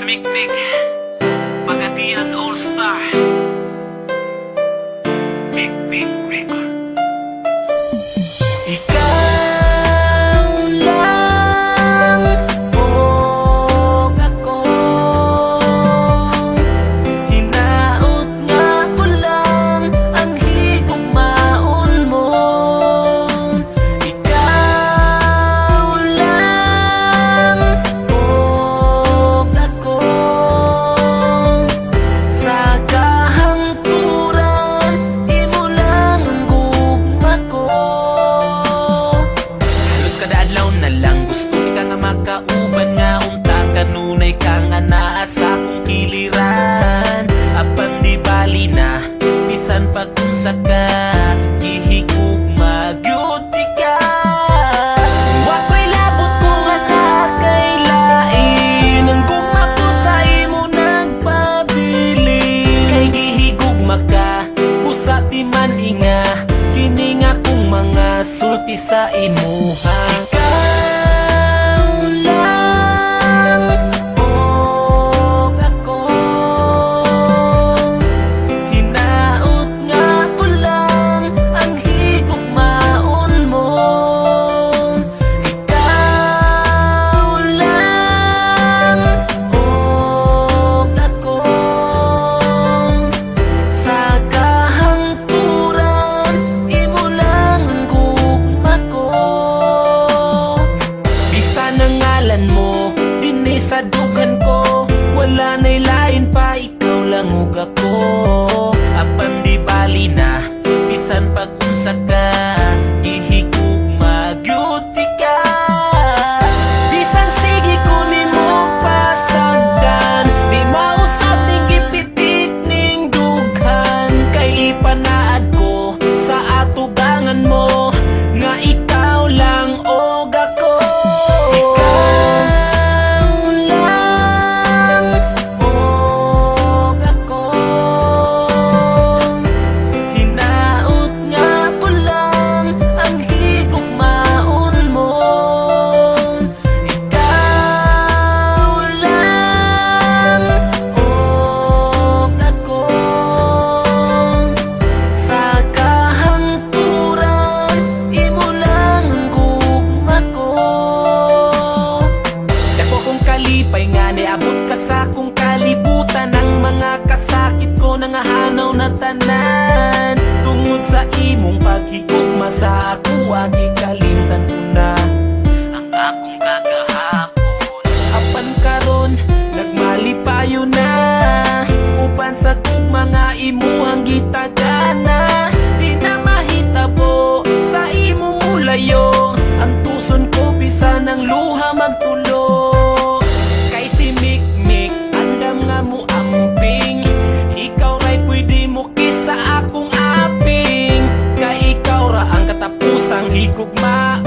Mikmik Pagadian All-Star Mikmik Records. Ikaw lang o ako, hinaot nga ko lang ang higugmaon mo. Ikaw lang o ako, sa kahangturan imo lang ang gugma ko. Halos kada adlaw na lang gusto ka nga makauban nga unta kanunay kang anaa sa akong kiliran. Apan di bali na bisan pag-unsa ka gihigugma gyud ka. Wako'y labot ko nga nakailain ang gugma ko sa imo nagpabili. Kay gihigugma ka busa di man inga kini nga kong mga sulti sa imuha. Ikaw lang o ako, hinaot nga ko lang ang higugmaon mo. Ikaw lang o ako, sa kahangturan imo lang ang gugma ko. Bisan ang ngalan mo dinhi sa dugan ko, wala na'y lain pa, ikaw lang ug ako. Apan di bali na bisan pag-unsa ka gihigugma gyud ka. Bisan sige ko nimo pasagdan, di mausab ning gipitik ning dughan. Kay ipanaad ko sa atubangan mo nga ikaw lang og ako. Ikaw lang og ako, hinaot nga ko lang ang higugmaon mo. Ikaw lang og ako, sa kahangturan imo lang ang gugma ko. Dako kong kalipay nga niabot ka sa akong kalibutan. Ang mga kasakit ko nangahanaw na tanan tungod sa imong paghigugma sa ako. Gikalimtan ko na ang akong kagahapon. Apan karon nagmalipayo na uban sa gugma nga imuhang gitagana. Di na mahitabo sa imo mulayo ang tuson ko bisan ang luha magtulo. Kay si Mikmik andam nga mo amping, ikaw ra'y pwede mo kisa akong aping. Kay ikaw ra ang katapusang higugma